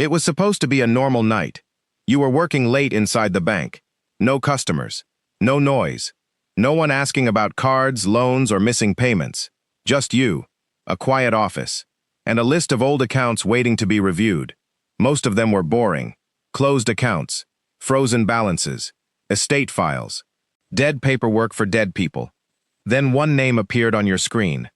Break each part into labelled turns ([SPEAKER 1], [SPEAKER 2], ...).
[SPEAKER 1] It was supposed to be a normal night. You were working late inside the bank. No customers. No noise. No one asking about cards, loans, or missing payments. Just you, a quiet office, and a list of old accounts waiting to be reviewed. Most of them were boring. Closed accounts, frozen balances, estate files, dead paperwork for dead people. Then one name appeared on your screen.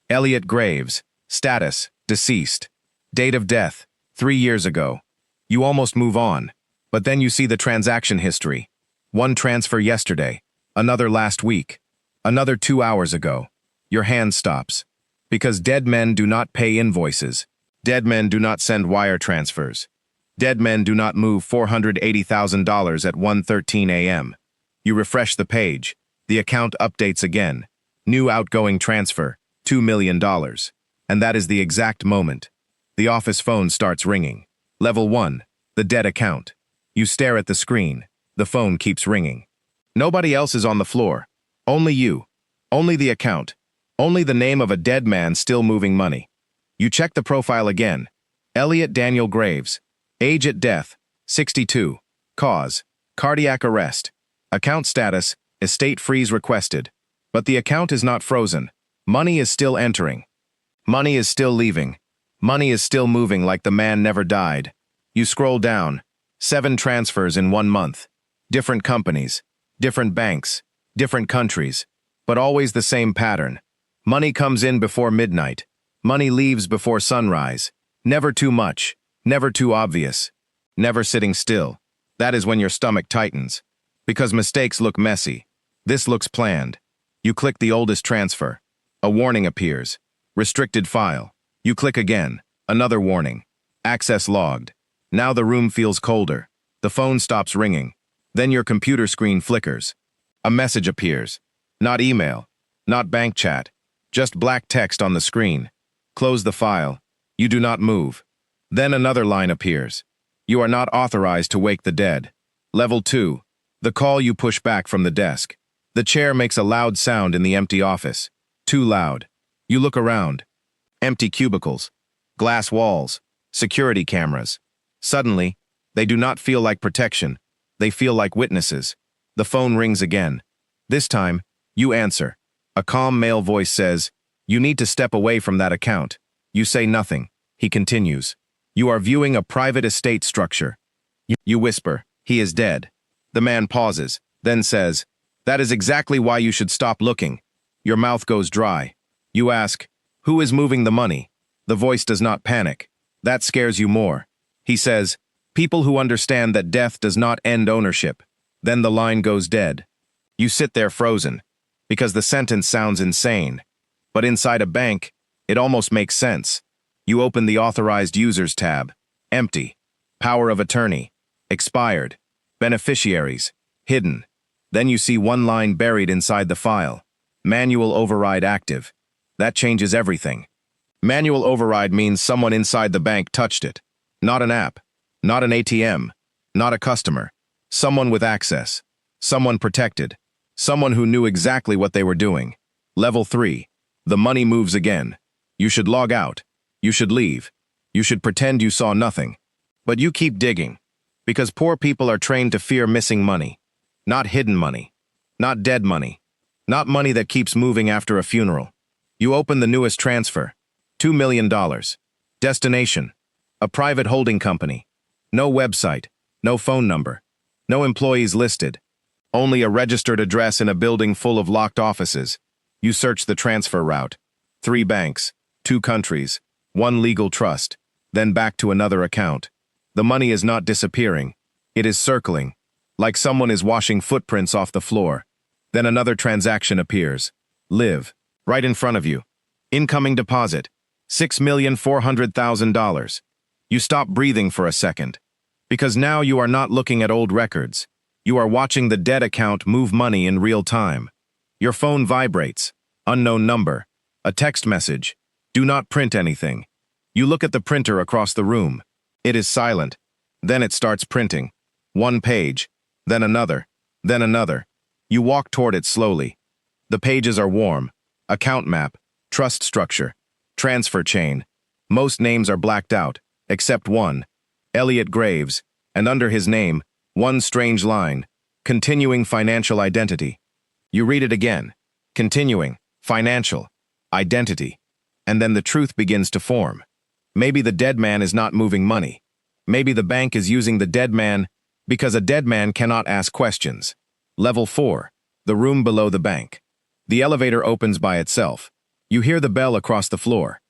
[SPEAKER 1] Elliot Graves. Status, deceased. Date of death, 3 years ago. You almost move on, but then you see the transaction history. One transfer yesterday, another last week, another 2 hours ago. Your hand stops. Because dead men do not pay invoices. Dead men do not send wire transfers. Dead men do not move $480,000 at 1:13 a.m. You refresh the page. The account updates again. New outgoing transfer, $2 million. And that is the exact moment. The office phone starts ringing. Level 1, the dead account. You stare at the screen. The phone keeps ringing. Nobody else is on the floor. Only you. Only the account. Only the name of a dead man still moving money. You check the profile again. Elliot Daniel Graves. Age at death, 62. Cause, cardiac arrest. Account status, estate freeze requested. But the account is not frozen. Money is still entering. Money is still leaving. Money is still moving like the man never died. You scroll down. 7 transfers in 1 month. Different companies, different banks, different countries, but always the same pattern. Money comes in before midnight. Money leaves before sunrise. Never too much, never too obvious, never sitting still. That is when your stomach tightens. Because mistakes look messy. This looks planned. You click the oldest transfer. A warning appears. Restricted file. You click again. Another warning. Access logged. Now the room feels colder. The phone stops ringing. Then your computer screen flickers. A message appears. Not email. Not bank chat. Just black text on the screen. Close the file. You do not move. Then another line appears. You are not authorized to wake the dead. Level 2. The call you push back from the desk. The chair makes a loud sound in the empty office. Too loud. You look around. Empty cubicles. Glass walls. Security cameras. Suddenly, they do not feel like protection. They feel like witnesses. The phone rings again. This time, you answer. A calm male voice says, "You need to step away from that account." You say nothing. He continues. "You are viewing a private estate structure." You whisper, "He is dead." The man pauses, then says, "That is exactly why you should stop looking." Your mouth goes dry. You ask, "Who is moving the money?" The voice does not panic. That scares you more. He says, "People who understand that death does not end ownership." Then the line goes dead. You sit there frozen, because the sentence sounds insane. But inside a bank, it almost makes sense. You open the Authorized Users tab. Empty. Power of attorney. Expired. Beneficiaries. Hidden. Then you see one line buried inside the file. Manual override active. That changes everything. Manual override means someone inside the bank touched it. Not an app. Not an ATM. Not a customer. Someone with access. Someone protected. Someone who knew exactly what they were doing. Level 3. The money moves again. You should log out. You should leave. You should pretend you saw nothing. But you keep digging. Because poor people are trained to fear missing money. Not hidden money. Not dead money. Not money that keeps moving after a funeral. You open the newest transfer. $2 million. Destination. A private holding company. No website. No phone number. No employees listed. Only a registered address in a building full of locked offices. You search the transfer route. 3 banks. 2 countries. 1 legal trust. Then back to another account. The money is not disappearing. It is circling. Like someone is washing footprints off the floor. Then another transaction appears. Live. Right in front of you. Incoming deposit. $6,400,000. You stop breathing for a second. Because now you are not looking at old records. You are watching the dead account move money in real time. Your phone vibrates. Unknown number. A text message. Do not print anything. You look at the printer across the room. It is silent. Then it starts printing. 1 page. Then another. Then another. You walk toward it slowly. The pages are warm. Account map. Trust structure. Transfer chain. Most names are blacked out, except one. Elliot Graves, and under his name, one strange line, continuing financial identity. You read it again, continuing, financial, identity, and then the truth begins to form. Maybe the dead man is not moving money. Maybe the bank is using the dead man because a dead man cannot ask questions. Level 4, the room below the bank. The elevator opens by itself. You hear the bell across the floor.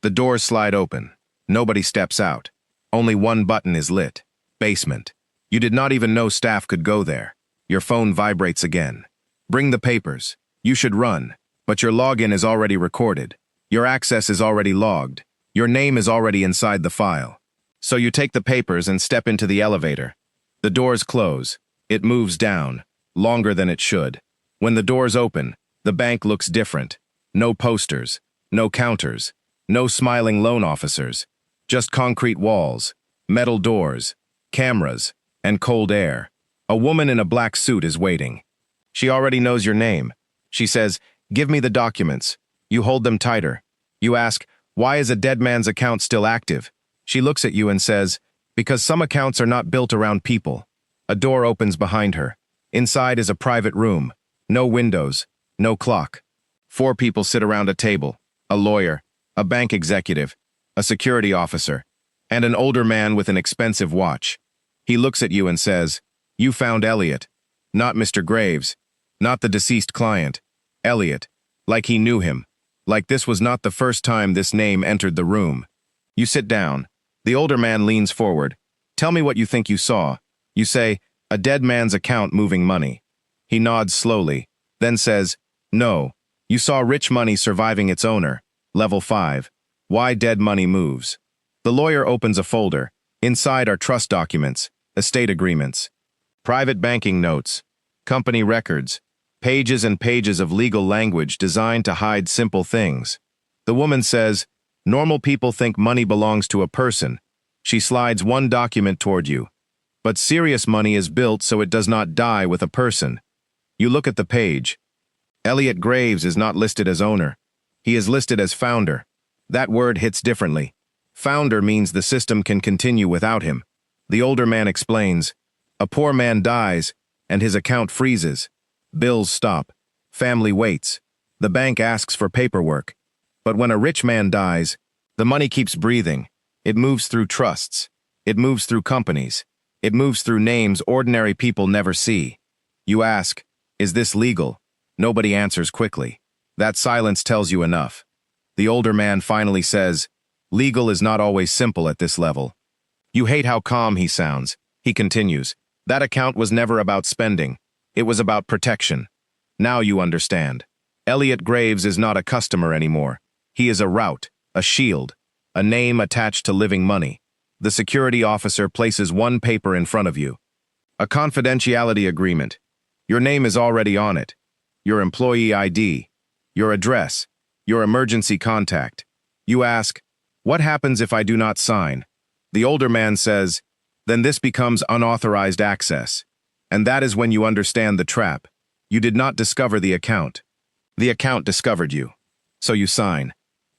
[SPEAKER 1] The doors slide open. Nobody steps out. Only one button is lit. Basement. You did not even know staff could go there. Your phone vibrates again. Bring the papers. You should run, but your login is already recorded. Your access is already logged. Your name is already inside the file. So you take the papers and step into the elevator. The doors close. It moves down, longer than it should. When the doors open, the bank looks different. No posters, no counters, no smiling loan officers, just concrete walls, metal doors, cameras, and cold air. A woman in a black suit is waiting. She already knows your name. She says, "Give me the documents." You hold them tighter. You ask, "Why is a dead man's account still active?" She looks at you and says, "Because some accounts are not built around people." A door opens behind her. Inside is a private room. No windows, no clock. 4 people sit around a table, a lawyer, a bank executive, a security officer, and an older man with an expensive watch. He looks at you and says, "You found Elliot. Not Mr. Graves, not the deceased client. Elliot," like he knew him, like this was not the first time this name entered the room. You sit down. The older man leans forward. "Tell me what you think you saw." You say, "A dead man's account moving money." He nods slowly, then says, "No, you saw rich money surviving its owner." Level 5. Why dead money moves. The lawyer opens a folder. Inside are trust documents, estate agreements, private banking notes, company records, pages and pages of legal language designed to hide simple things. The woman says, "Normal people think money belongs to a person." She slides one document toward you. "But serious money is built so it does not die with a person." You look at the page. Elliot Graves is not listed as owner. He is listed as founder. That word hits differently. Founder means the system can continue without him. The older man explains, "A poor man dies, and his account freezes. Bills stop. Family waits. The bank asks for paperwork. But when a rich man dies, the money keeps breathing. It moves through trusts. It moves through companies. It moves through names ordinary people never see." You ask, "Is this legal?" Nobody answers quickly. That silence tells you enough. The older man finally says, "Legal is not always simple at this level." You hate how calm he sounds. He continues, "That account was never about spending. It was about protection." Now you understand. Elliot Graves is not a customer anymore. He is a route, a shield, a name attached to living money. The security officer places one paper in front of you. A confidentiality agreement. Your name is already on it. Your employee ID, your address, your emergency contact. You ask, "What happens if I do not sign?" The older man says, "Then this becomes unauthorized access." And that is when you understand the trap. You did not discover the account. The account discovered you. So you sign.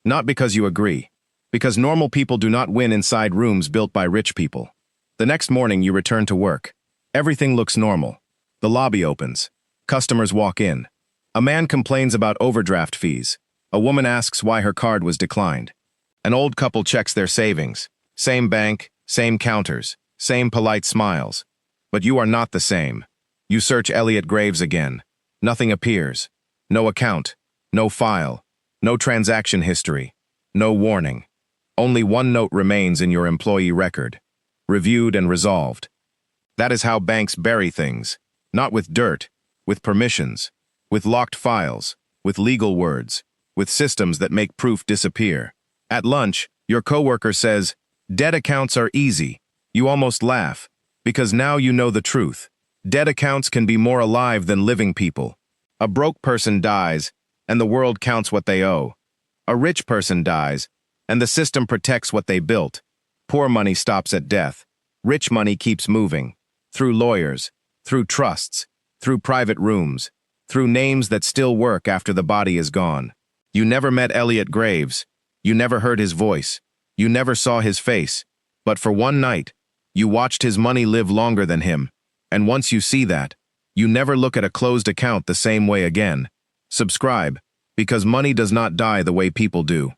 [SPEAKER 1] Not because you agree. Because normal people do not win inside rooms built by rich people. The next morning you return to work. Everything looks normal. The lobby opens. Customers walk in. A man complains about overdraft fees. A woman asks why her card was declined. An old couple checks their savings. Same bank, same counters, same polite smiles. But you are not the same. You search Elliot Graves again. Nothing appears. No account. No file. No transaction history. No warning. Only one note remains in your employee record. Reviewed and resolved. That is how banks bury things. Not with dirt, with permissions, with locked files, with legal words, with systems that make proof disappear. At lunch, your coworker says, "Dead accounts are easy." You almost laugh, because now you know the truth. Dead accounts can be more alive than living people. A broke person dies, and the world counts what they owe. A rich person dies, and the system protects what they built. Poor money stops at death. Rich money keeps moving. Through lawyers, through trusts, through private rooms, through names that still work after the body is gone. You never met Elliot Graves. You never heard his voice. You never saw his face. But for one night, You watched his money live longer than him. And once you see that, you never look at a closed account the same way again. Subscribe, because money does not die the way people do.